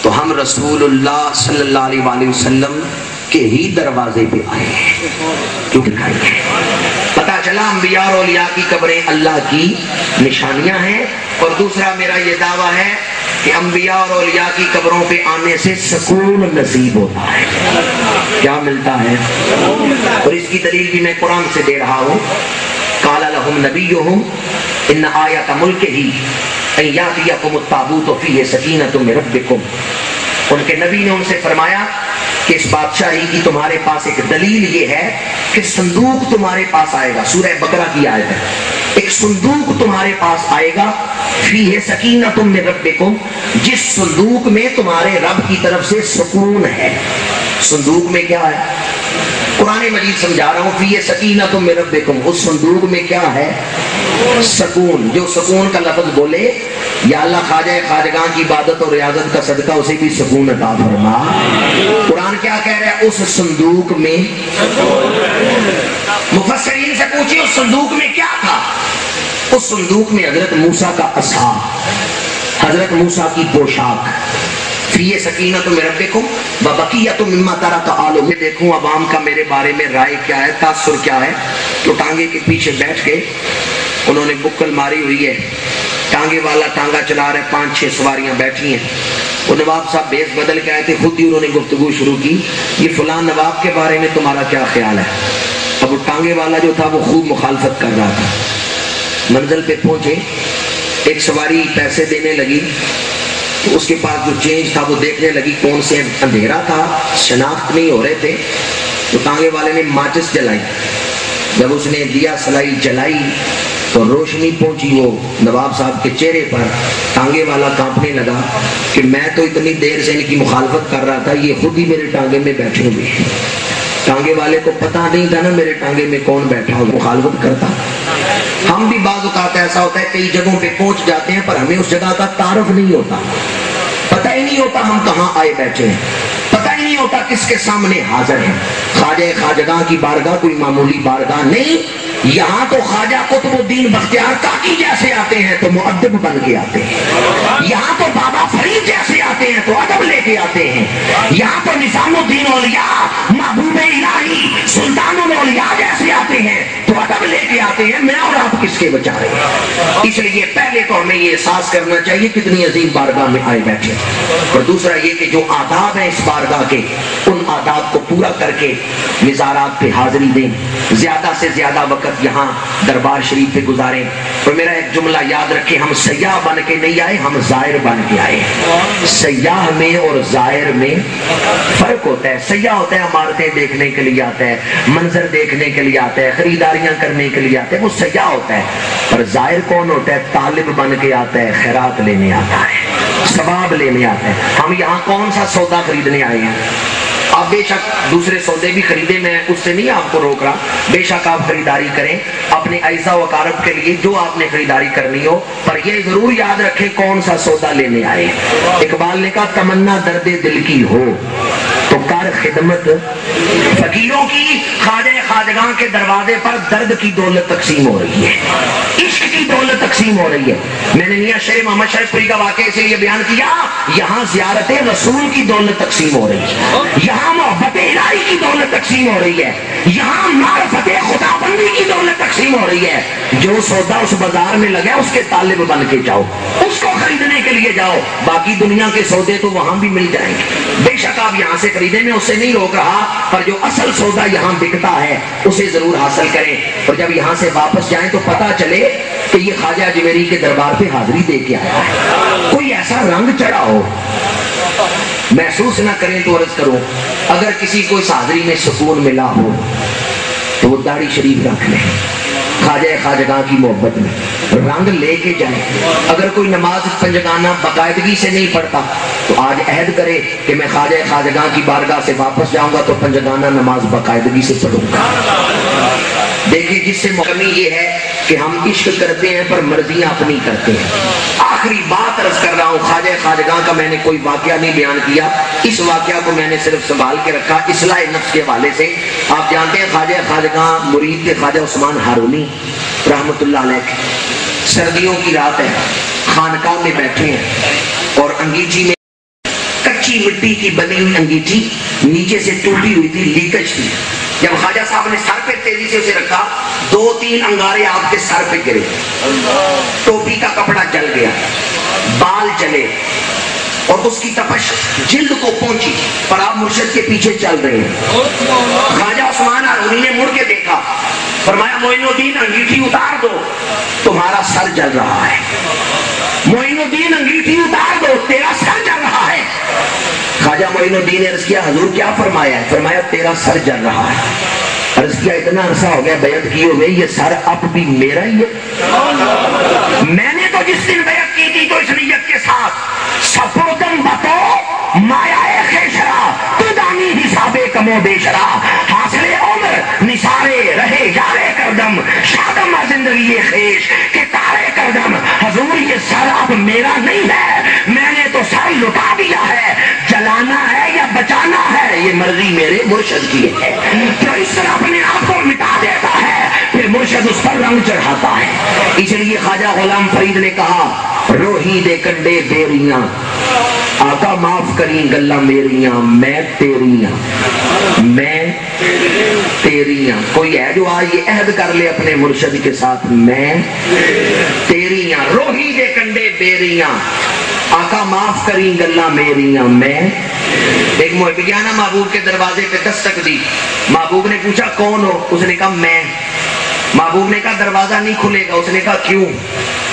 تو ہم رسول اللہ صلی اللہ علیہ وآلہ وسلم کے ہی دروازے پہ آئے ہیں، کیونکہ پتہ چلا انبیاء اور اولیاء کی قبریں اللہ کی نشانیاں ہیں، اور دوسرا میرا یہ دعویٰ ہے کہ انبیاء اور اولیاء کی قبروں پہ آنے سے سکون نصیب ہوتا ہے۔ کیا ملتا ہے؟ اور اس کی دلیل بھی میں قرآن سے دے رہا ہوں۔ قال لهم نبيهم ان آیۃ ملکہ ان یاتیکم التابوت فیہ سکینۃ من ربکم، ان کے نبی نے ان سے فرمایا کہ اس بادشاہی کی تمہارے پاس ایک دلیل یہ ہے کہ صندوق تمہارے پاس آئے گا، سورہ بقرہ کی آیت ہے، ایک صندوق تمہارے پاس آئے گا فیہ سکینۃ من ربکم، جس صندوق میں تمہارے رب کی طرف سے سکون ہے۔ صندوق میں کیا ہے؟ قرآن مجید سمجھا رہا ہوں، فیہ سکینۃ من ربکم، اس صندوق میں کیا ہے؟ سکون۔ جو سکون کا لفظ بولے یا اللہ خواجہ خواجگاں کی عبادت اور ریاضت کا صدقہ اسے بھی سکون عطا فرما۔ قرآن کیا کہہ رہا ہے؟ اس صندوق میں، مفسرین سے پوچھیں اس صندوق میں کیا تھا؟ اس صندوق میں حضرت موسیٰ کا عصا، حضرت موسیٰ کی پوشاک، فیہ سکینۃ من ربکم وبقیۃ مما ترک آل۔ میں دیکھوں عوام کا میرے بارے میں رائے کیا ہے، تاثر کیا ہے، تو ٹانگے کے پیچھے بیٹھ کے انہوں نے بکل ماری ہوئی ہے، ٹانگے والا ٹانگا چلا رہا ہے، 5-6 سواریاں بیٹھی ہیں۔ وہ نواب صاحب بیس بدل کے آئے تھے، خود ہی انہوں نے گفتگو شروع کی، یہ فلاں نواب کے بارے میں تمہارا کیا خیال ہے؟ اب وہ ٹانگے والا جو تھا وہ خوب مخالفت کر رہا تھا۔ منزل پہ پہنچے، ایک سواری پیسے دینے لگی، تو اس کے پاس جو چینج تھا وہ دیکھنے لگی، کون سے اندھیرا تھا، شناخت نہیں ہو رہے تھے، تو ٹانگے والے نے ماچس جلائی۔ جب اس نے دیا سلائی جلائی تو روشنی پہنچی وہ نواب صاحب کے چہرے پر، ٹانگے والا کانپنے لگا کہ میں تو اتنی دیر سے ان کی مخالفت کر رہا تھا، یہ خود ہی میرے ٹانگے میں بیٹھے ہوئے ہیں۔ ٹانگے والے کو پتہ نہیں تھا نا میرے ٹانگے میں کون بیٹھا ہو، مخالفت کرتا۔ ہم بھی بعض اوقات ایسا ہوتا ہے کئی جگہوں پہ پہنچ جاتے ہیں پر ہمیں اس جگہ کا تعارف نہیں ہوتا، پتہ ہی نہیں ہوتا ہم کہاں آئے بیٹھے ہیں، پتہ ہی نہیں ہوتا کس کے سامنے حاضر ہیں۔ خواجہ خواجگاں کی بارگاہ کوئی معمولی بارگاہ نہیں، یہاں تو خواجہ قطب الدین بختیار کاکی جیسے آتے ہیں تو مؤدب بن کے آتے ہیں، یہاں تو بابا فرید جیسے آتے ہیں تو ادب لے کے آتے ہیں، یہاں تو نظام الدین اولیاء محبوب الہی سلطان الاولیاء جیسے آتے ہیں تو ادب لے کے آتے ہیں۔ میں اور آپ کس کے بچارے ہیں؟ اس لیے پہلے تو ہمیں یہ احساس کرنا چاہیے کتنی عظیم بارگاہ میں آئے بیٹھے، اور دوسرا یہ کہ جو آداب ہیں اس بارگاہ کے، ان آداب کو پورا کر کے مزارات پہ حاضری دیں، زیادہ سے زیادہ وقت یہاں دربار شریف پہ گزاریں۔ اور میرا ایک جملہ یاد رکھیں، ہم سیاح بن کے نہیں آئے، ہم زائر بن کے آئے۔ سیاح میں اور زائر میں فرق ہوتا ہے۔ سیاح ہوتا ہے عمارتیں دیکھنے کے لیے آتا ہے، منظر دیکھنے کے لیے آتا ہے، خریداریاں کرنے کے لیے آتا ہے، وہ سیاح ہوتا ہے۔ اور زائر کون ہوتا ہے؟ طالب بن کے آتا ہے، خیرات لینے آتا ہے، ثواب لینے آتا ہے۔ ہم یہاں کون سا سودا خریدنے آئے ہیں؟ آپ بے شک دوسرے سودے بھی خریدیں، میں اس سے نہیں آپ کو روک رہا، بے شک آپ خریداری کریں اپنے اعزاء و اقارب کے لیے جو آپ نے خریداری کرنی ہو، پر یہ ضرور یاد رکھیں کون سا سودا لینے آئے۔ اقبال نے کہا تمنا درد دل کی ہو تو کر خدمت فقیروں کی، خواجہ خواجگاں کے دروازے پر درد کی دولت تقسیم ہو رہی ہے، عشق کی دولت تقسیم ہو رہی ہے۔ میں نے میاں شیر محمد شریف پوری کا واقعہ اس لیے بیان کیا، یہاں زیارت رسول کی دولت تقسیم ہو رہی ہے، یہاں محبت الہی کی دولت تقسیم ہو رہی ہے، یہاں معرفت خداوند پانی کی دولت تقسیم ہو رہی ہے. جو سودا اس بازار میں لگا اس کے طالب بن کے جاؤ, اس کو خریدنے کے لیے جاؤ. باقی دنیا کے سودے تو وہاں بھی مل جائیں گے, بے شک آپ یہاں سے خریدیں, میں اسے نہیں روک رہا, پر جو اصل سودا یہاں بکتا ہے اسے ضرور حاصل کریں. اور جب یہاں سے واپس جائیں تو پتا چلے کہ یہ خواجہ اجمیری کے دربار پہ حاضری دے کے آیا ہے. کوئی ایسا رنگ چڑھا ہو محسوس نہ کریں تو عرض کرو, اگر کسی کو اس حاضری میں سکون ملا ہو تو وہ داڑھی شریف رکھ لیں, خواجہ خواجگاں کی محبت میں رنگ لے کے جائیں. اگر کوئی نماز پنجگانہ باقاعدگی سے نہیں پڑھتا تو آج عہد کرے کہ میں خواجہ خواجگاں کی بارگاہ سے واپس جاؤں گا تو پنجگانہ نماز باقاعدگی سے پڑھوں گا. دیکھیں جس سے کمی یہ ہے کہ ہم عشق کرتے ہیں پر مرضیاں اپنی کرتے ہیں. آخری بات عرض کر رہا ہوں, خواجہ خواجگاں کا میں نے کوئی واقعہ نہیں بیان کیا, اس واقعہ کو میں نے صرف سنبھال کے رکھا اصلاح نفس کے حوالے سے. آپ جانتے ہیں خواجہ خواجگاں مرید کے خواجہ عثمان ہارونی رحمت اللہ علیہ, سردیوں کی رات ہے, خانقاہ میں بیٹھے ہیں اور انگیٹھی میں کچی مٹی کی بنی ہوئی انگیٹھی نیچے سے ٹوٹی ہوئی تھی, لیکج تھی. جب خواجہ صاحب نے سر پہ تیزی سے اسے رکھا 2-3 انگارے آپ کے سر پہ گرے, ٹوپی کا کپڑا جل گیا, بال جلے اور اس کی تپش جلد کو پہنچی, پر آپ مرشد کے پیچھے چل رہے ہیں. خواجہ عثمان ہارونی نے مڑ کے دیکھا, فرمایا معین الدین انگیٹھی اتار دو, تمہارا سر جل رہا ہے. معین الدین انگیٹھی اتار دو, تیرا سر جل رہا ہے. خواجہ معین الدین نے عرض کیا حضور کیا فرمایا ہے؟ فرمایا تیرا سر جل رہا ہے. عرض کیا اتنا عرصہ ہو گیا بیعت کیے ہوئے, یہ سر اب بھی میرا ہی ہے. میں نے تو جس دن بیعت کی تھی تو اس نیت کے ساتھ سپردم بتو مایا خیشرا تو دانی حساب کمو بیشرا, حاصل عمر نثارے رہے یارے کردم شادم زندگی خیش کہ تارے کردم. حضور یہ سر اب میرا نہیں ہے, میں نے تو سر لٹا دیا ہے, جلانا ہے یا بچانا ہے یہ مرضی میرے مرشد کی ہے. جو اس طرح اپنے آپ کو مٹا دیتا ہے پھر مرشد اس پر رنگ چڑھاتا ہے. اس لیے خواجہ غلام فرید نے کہا روہی دے کنڈے بیریاں آقا معاف کریں گلہ میریاں, میں تیریاں میں تیریاں. کوئی ہے جو آج یہ عہد کر لے اپنے مرشد کے ساتھ, میں تیریاں. روہی دے کنڈے بیریاں آقا معاف کریں گلہ میریاں, میں. ایک محبوبیانہ محبوب کے دروازے پہ دستک دی, محبوب نے پوچھا کون ہو؟ اس نے کہا میں. محبوب نے کہا دروازہ نہیں کھلے گا. اس نے کہا کیوں؟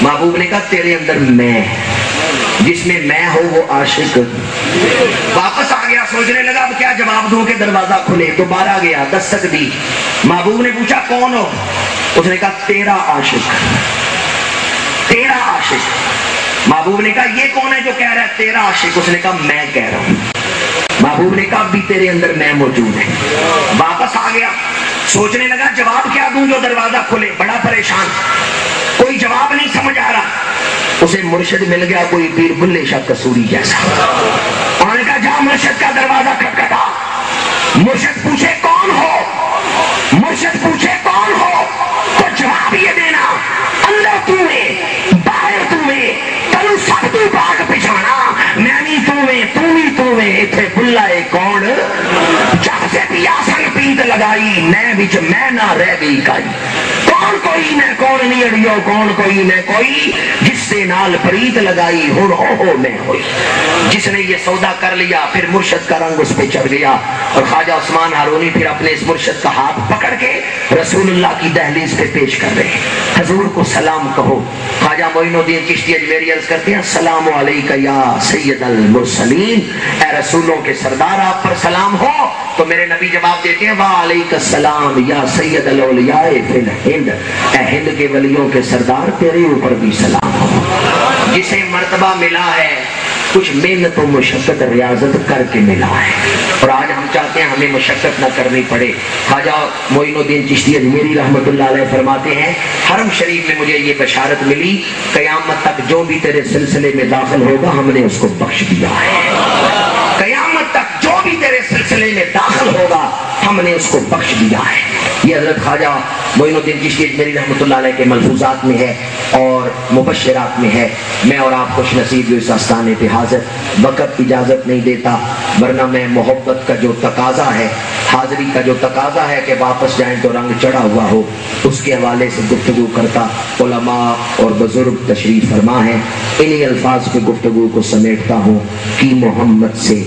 محبوب نے کہا تیرے اندر میں, جس میں میں ہو وہ عاشق. واپس آ گیا, سوچنے لگا اب کیا جواب دوں کہ دروازہ کھلے. دوبارہ گیا, دستک دی, محبوب نے پوچھا کون ہو؟ اس نے کہا تیرا عاشق, تیرا عاشق. محبوب نے کہا یہ کون ہے جو کہہ رہا ہے تیرا عاشق؟ اس نے کہا میں کہہ رہا ہوں. محبوب نے کہا بھی تیرے اندر میں موجود ہے. واپس آ گیا, سوچنے لگا جواب کیا دوں جو دروازہ کھلے. بڑا پریشان, کوئی جواب نہیں سمجھ آ رہا. اسے مرشد مل گیا کوئی پیر بلے شاہ قصوری جیسا. انہوں نے کہا جا مرشد کا دروازہ کھٹکھٹا. مرشد پوچھے کون ہو؟ مرشد پوچھے کون ہو تو جواب یہ دینا اندر تو میں باہر تو میں تنو سب تو باغ پچھانا, میں نہیں تو میں تو بھی تو میں. اتھے بلا ہے کون جب سے پیاسن پیت لگائی نہ بچ میں نہ رہ گئی کائی. کون کوئی نہ کون نہیں اڑیو, کون کوئی نہ کوئی جس سے نال پریت لگائی ہن ہو میں ہوئی. جس نے یہ سودا کر لیا پھر مرشد کا رنگ اس پہ چڑھ گیا. اور خواجہ عثمان ہارونی پھر اپنے اس مرشد کا ہاتھ پکڑ کے رسول اللہ کی دہلیز پہ پیش کر رہے. حضور کو سلام کہو. خواجہ معین الدین چشتی اجمیری عرض کرتے ہیں السلام علیکہ یا سید المرسلین, اے رسولوں کے سردار آپ پر سلام ہو. تو میرے نبی جواب دیتے ہیں وعلیکہ السلام یا سید الاولیاء فی الہند, اے ہند کے ولیوں کے سردار تیرے اوپر بھی سلام ہو. جسے مرتبہ ملا ہے کچھ محنت و مشقت ریاضت کر کے ملا ہے, اور آج ہم چاہتے ہیں ہمیں مشقت نہ کرنی پڑے. خواجہ معین الدین چشتی اجمیری رحمت اللہ علیہ فرماتے ہیں حرم شریف میں مجھے یہ بشارت ملی قیامت تک جو بھی تیرے سلسلے میں داخل ہوگا ہم نے اس کو بخش دیا ہے. قیامت تک جو بھی تیرے سلسلے میں داخل ہوگا ہم نے اس کو بخش دیا ہے. یہ حضرت خواجہ معین الدین چشتی اجمیری رحمۃ اللہ علیہ کے ملفوظات میں ہے اور مبشرات میں ہے. میں اور آپ خوش نصیب جو اس آستانے پہ حاضر. وقت اجازت نہیں دیتا ورنہ میں محبت کا جو تقاضا ہے, حاضری کا جو تقاضا ہے کہ واپس جائیں تو رنگ چڑھا ہوا ہو, اس کے حوالے سے گفتگو کرتا. علماء اور بزرگ تشریف فرما ہیں, انہی الفاظ پہ گفتگو کو سمیٹتا ہوں. کہ محمد سے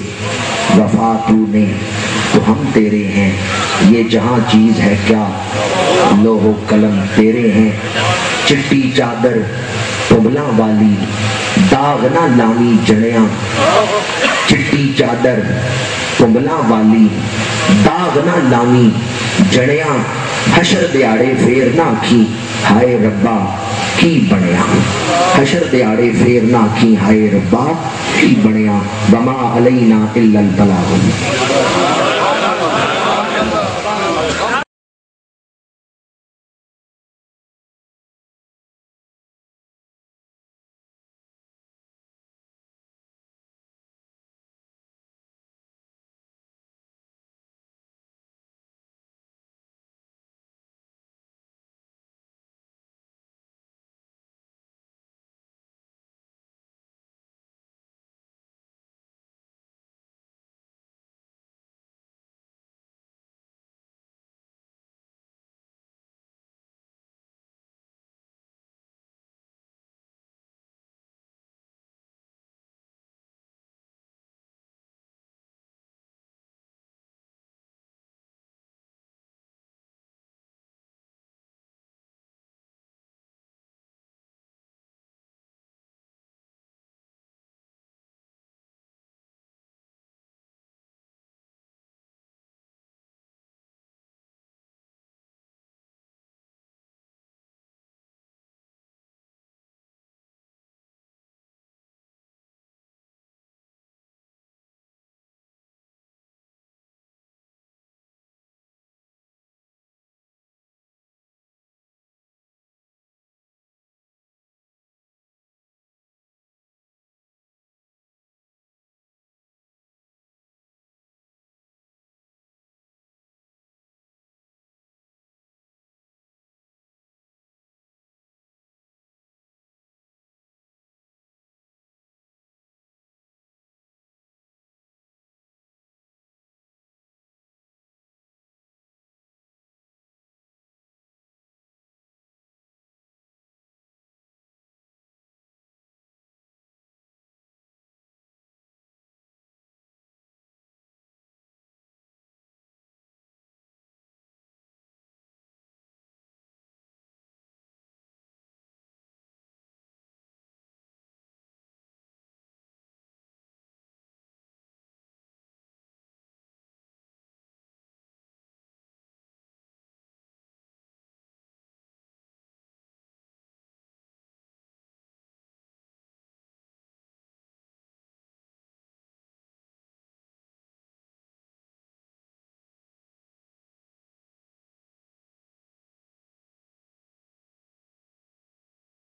وفا تو نے تو ہم تیرے ہیں, یہ جہاں چیز ہے کیا لوح و قلم تیرے ہیں. چٹی چادر پبلا والی داغ نہ لامی جڑیاں, چٹی چادر پبلا والی داغ نہ لامی جڑیاں. حشر دیاڑے پھیر نہ کھی ہائے ربا کی بنیا, حشر دیاڑے پھیر نہ کھی ہائے ربا کی بنیا. وما علینا الا البلاغ.